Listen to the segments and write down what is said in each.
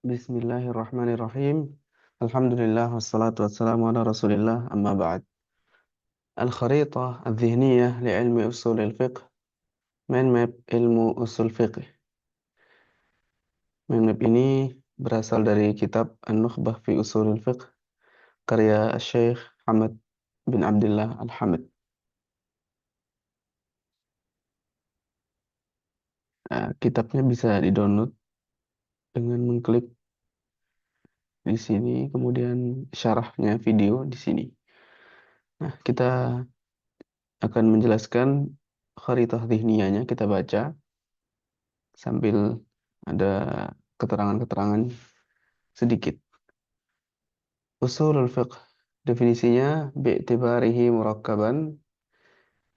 Bismillahirrahmanirrahim. Alhamdulillah wassalatu wassalamu ala Rasulillah amma ba'd. Al-Kharitah Al-Dhihniyah li'ilmi usul al-fiqh. Mind map ilmu usul fiqh. Mind map ini berasal dari kitab An-Nukhbah fi Usul al-Fiqh karya Syekh Hamad bin Abdullah Al-Hamid. Kitabnya bisa di-download dengan mengklik di sini, kemudian syarahnya video di sini. Nah, kita akan menjelaskan Kharitah Dhihniyahnya, kita baca sambil ada keterangan-keterangan sedikit. Ushulul fiqh, definisinya bi'tibarihi murakkaban,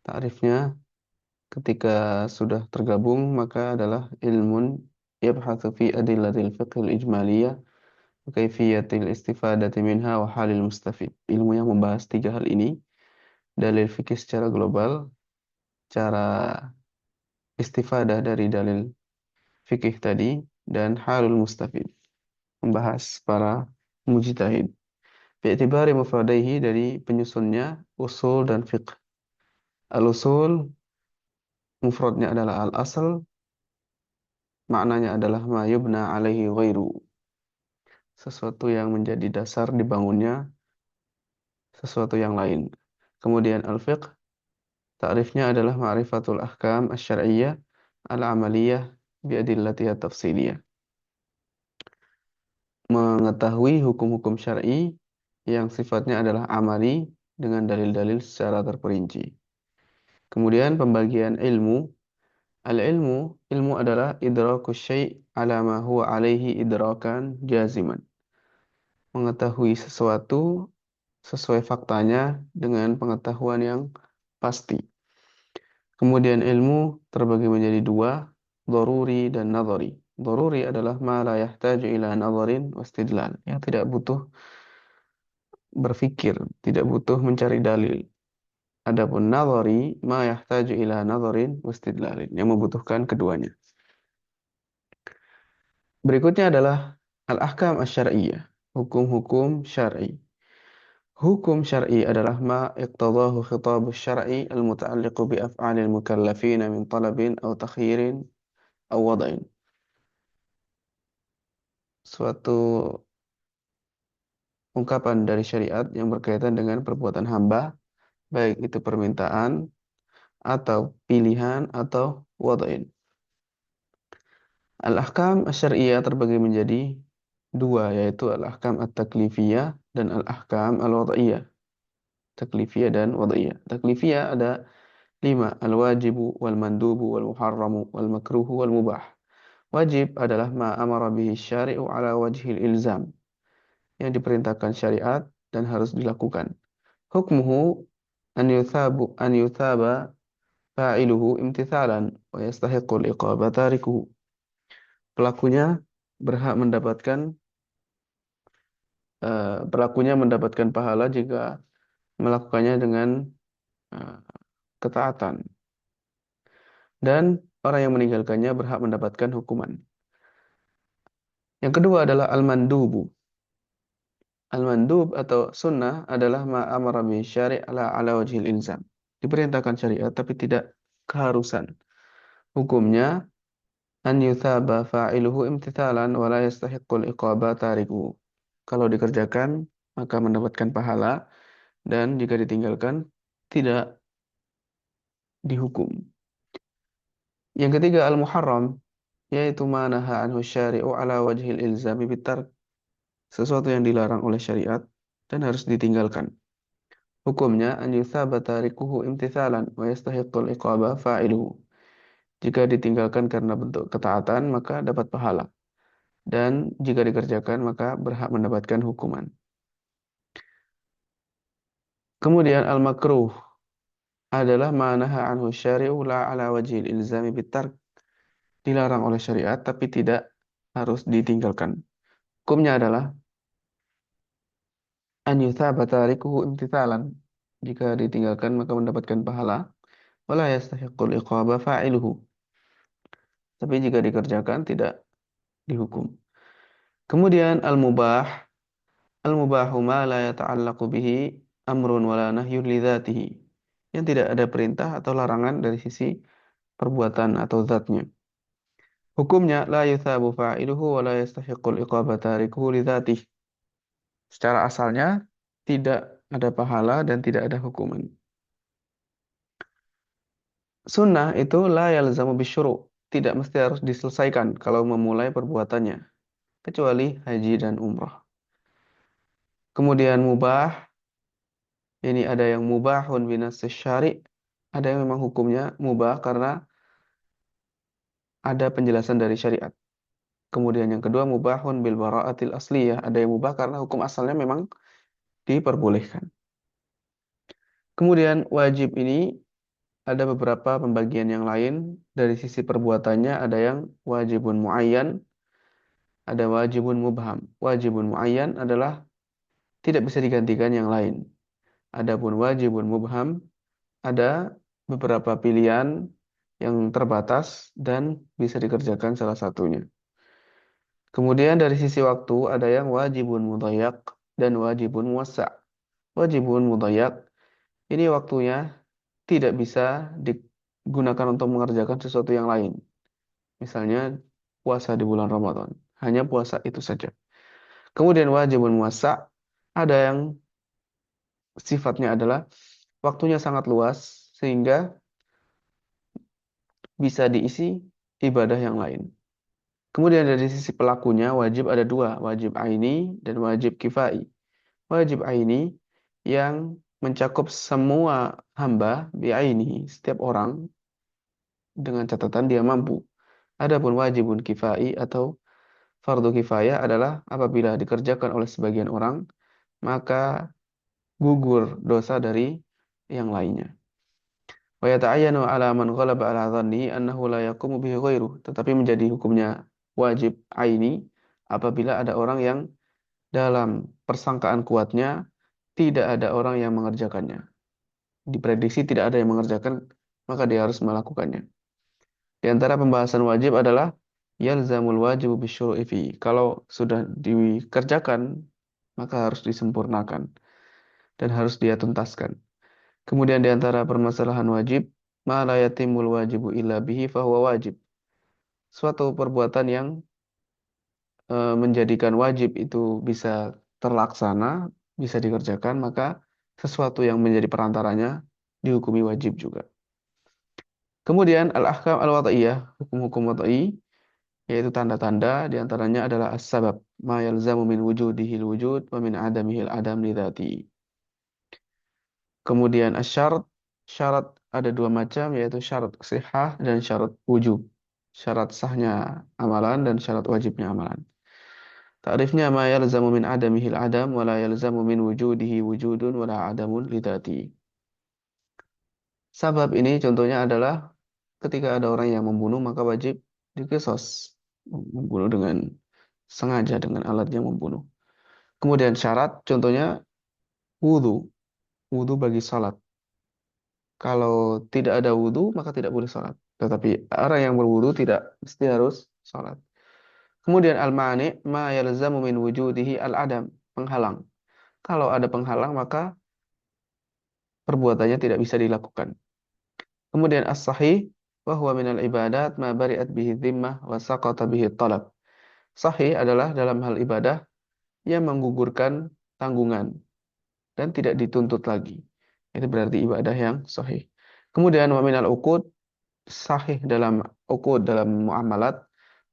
ta'rifnya ketika sudah tergabung maka adalah ilmun yabhathu fi adillatil fiqhil ijmaliyah wa kaifiyatil istifadati minha wa halil mustafid. Ilmu yang membahas tiga hal ini: dalil fikih secara global, cara istifadah dari dalil fikih tadi, dan halul mustafid, membahas para mujtahid. Bi'tibari mufradaihi, dari penyusunnya usul dan fiqh. Al-usul mufradnya adalah al-asl, maknanya adalah ma yubna alaihi ghairu, sesuatu yang menjadi dasar dibangunnya sesuatu yang lain. Kemudian al-fiqh, ta'rifnya adalah ma'rifatul ahkam asy-syar'iyyah al-amaliyah biadillatiha tafsiliyah, mengetahui hukum-hukum syar'i yang sifatnya adalah amali dengan dalil-dalil secara terperinci. Kemudian pembagian ilmu. Al-ilmu, ilmu adalah idrakus syai' ala ma huwa alaihi idrakan jaziman. Mengetahui sesuatu sesuai faktanya dengan pengetahuan yang pasti. Kemudian ilmu terbagi menjadi dua, dharuri dan nadhari. Dharuri adalah ma la yahtaju ila nadharin wastidlal, yang tidak butuh berfikir, tidak butuh mencari dalil. Adapun nadhari ma yahtaju ila nadharin wastidlalin, yang membutuhkan keduanya. Berikutnya adalah al-ahkam asy-syar'iyyah, hukum-hukum syar'i. Hukum syar'i adalah ma iqtadahu khitabus syar'i al-muta'alliqu bi af'alil mukallafin min talabin aw takhyirin aw wad'in. Suatu ungkapan dari syariat yang berkaitan dengan perbuatan hamba, baik itu permintaan atau pilihan atau wad'in. Al-ahkam asy-syar'iyyah terbagi menjadi dua, yaitu al-ahkam at-taklifiyah dan al-ahkam al-wad'iyah. Taklifiyah dan wad'iyah. Taklifiyah ada 5, al-wajibu wal mandubu wal muharramu wal makruhu wal mubah. Wajib adalah ma amara bihi syari'u ala wajhil ilzam, yang diperintahkan syariat dan harus dilakukan. Hukmuhu an yuthaba fa'iluhu imtithalan wa yastahiqqul iqaba tarikuhu. Pelakunya berhak mendapatkan pelakunya mendapatkan pahala jika melakukannya dengan eh, ketaatan, dan orang yang meninggalkannya berhak mendapatkan hukuman. Yang kedua adalah al-mandubu. Al-mandub atau sunnah adalah ma amara bi syari' ala wajhil ilzam. Diperintahkan syariat tapi tidak keharusan. Hukumnya an yuthaba fa'iluhu imtithalan wa la yastahiqqul iqaba tarikuhu. Kalau dikerjakan maka mendapatkan pahala, dan jika ditinggalkan tidak dihukum. Yang ketiga al-muharram, yaitu ma naha anhu syari'u ala wajhil ilzami bitark, sesuatu yang dilarang oleh syariat dan harus ditinggalkan. Hukumnya an yuthaba tarikuhu imtithalan wa yastahiqqul iqaba fa'iluhu. Jika ditinggalkan karena bentuk ketaatan maka dapat pahala, dan jika dikerjakan maka berhak mendapatkan hukuman. Kemudian al-makruh adalah ma naha anhu syari'u la ala wajhil ilzami bitark, dilarang oleh syariat tapi tidak harus ditinggalkan. Hukumnya adalah an yuthaba tarikuhu imtithalan, jika ditinggalkan maka mendapatkan pahala, wala yastahiqqul iqaba fa'iluhu, tapi jika dikerjakan tidak dihukum. Kemudian al-mubah. Al-mubahu ma la yata'allaqu bihi amrun wala nahyun li dzatihi. Yang tidak ada perintah atau larangan dari sisi perbuatan atau zatnya. Hukumnya la yuthabu fa'iluhu wa la yastahiqqul iqaba tarikuhu li dzatihi. Secara asalnya tidak ada pahala dan tidak ada hukuman. Sunnah itu la yalzamu bisyuru', tidak mesti harus diselesaikan kalau memulai perbuatannya, kecuali haji dan umrah. Kemudian mubah, ini ada yang mubahun binas syari', ada yang memang hukumnya mubah karena ada penjelasan dari syariat. Kemudian yang kedua mubahun bil bara'atil asliyah, ada yang mubah karena hukum asalnya memang diperbolehkan. Kemudian wajib ini ada beberapa pembagian yang lain dari sisi perbuatannya, ada yang wajibun muayyan, ada wajibun mubham. Wajibun muayyan adalah tidak bisa digantikan yang lain. Adapun wajibun mubham ada beberapa pilihan yang terbatas dan bisa dikerjakan salah satunya. Kemudian dari sisi waktu ada yang wajibun mudhayyak dan wajibun muwassa'. Wajibun mudhayyak ini waktunya tidak bisa digunakan untuk mengerjakan sesuatu yang lain. Misalnya puasa di bulan Ramadan, hanya puasa itu saja. Kemudian wajibun muwassa' ada yang sifatnya adalah waktunya sangat luas sehingga bisa diisi ibadah yang lain. Kemudian dari sisi pelakunya wajib ada dua, wajib aini dan wajib kifai. Wajib aini yang mencakup semua hamba biaini, setiap orang dengan catatan dia mampu. Adapun wajibun kifai atau fardu kifayah adalah apabila dikerjakan oleh sebagian orang, maka gugur dosa dari yang lainnya. Wa yata'ayyanu 'ala man ghalaba 'ala dhanni annahu la yaqumu bihi ghairuh. Tetapi menjadi hukumnya wajib aini apabila ada orang yang dalam persangkaan kuatnya tidak ada orang yang mengerjakannya. Diprediksi tidak ada yang mengerjakan, maka dia harus melakukannya. Di antara pembahasan wajib adalah yalzamul wajibu bisyuru'i fi. Kalau sudah dikerjakan, maka harus disempurnakan dan harus dia tuntaskan. Kemudian di antara permasalahan wajib, ma la yatimul wajibu illa bihi fahuwa wajib. Suatu perbuatan yang menjadikan wajib itu bisa terlaksana, bisa dikerjakan, maka sesuatu yang menjadi perantaranya dihukumi wajib juga. Kemudian al-ahkam al-wad'iyah, hukum-hukum wad'i, yaitu tanda-tanda di antaranya adalah as-sabab, ma yalzamu min wujudihil wujud wa min adamihil adam li dzati. Kemudian asyarat, syarat ada dua macam, yaitu syarat sihah dan syarat wujub. Syarat sahnya amalan dan syarat wajibnya amalan. Ta'rifnya ma yalzamu min adamihil adam wa la yalzamu min wujudihi wujudun wa la adamun li dzati. Sabab ini contohnya adalah ketika ada orang yang membunuh maka wajib diqisas. Membunuh dengan sengaja dengan alat yang membunuh. Kemudian syarat contohnya wudu. Wudu bagi salat. Kalau tidak ada wudu maka tidak boleh salat. Tetapi orang yang berwudu tidak mesti harus salat. Kemudian al-mani' ma yalzamu min wujudihi al-adam, penghalang. Kalau ada penghalang maka perbuatannya tidak bisa dilakukan. Kemudian as-sahih wa huwa minal ibadat ma bari'at bihi dhimmah wa saqata bihi talab. Sahih adalah dalam hal ibadah yang menggugurkan tanggungan dan tidak dituntut lagi. Itu berarti ibadah yang sahih. Kemudian wa minal uqud, sahih dalam uqud dalam muamalat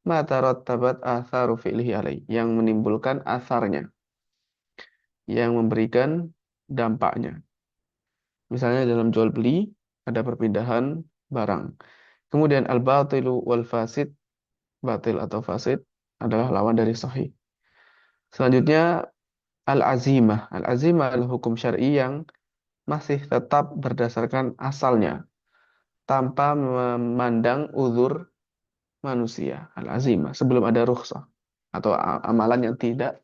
ma tarattabat atharu fi'lihi alaih, yang menimbulkan asarnya, yang memberikan dampaknya. Misalnya dalam jual beli ada perpindahan barang. Kemudian al-batilu wal fasid, batil atau fasid adalah lawan dari sahih. Selanjutnya al-azimah. Al-azimah adalah hukum syar'i yang masih tetap berdasarkan asalnya tanpa memandang uzur manusia. Al-azimah sebelum ada rukhsah atau amalan yang tidak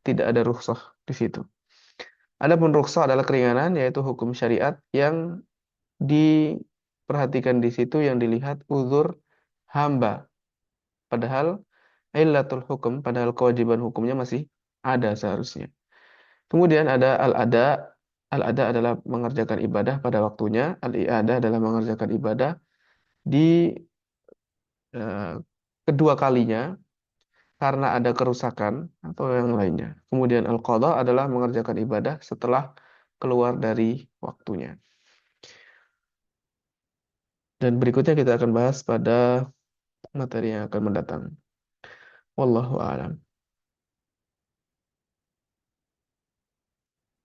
ada rukhsah di situ. Adapun rukhsah adalah keringanan, yaitu hukum syariat yang diperhatikan di situ, yang dilihat uzur hamba. Padahal illatul hukum, padahal kewajiban hukumnya masih ada seharusnya. Kemudian ada al-ada. Al-ada adalah mengerjakan ibadah pada waktunya. Al-i'adah adalah mengerjakan ibadah di eh, kedua kalinya karena ada kerusakan atau yang lainnya. Kemudian al-qadha adalah mengerjakan ibadah setelah keluar dari waktunya. Dan berikutnya kita akan bahas pada materi yang akan mendatang. Wallahu a'lam.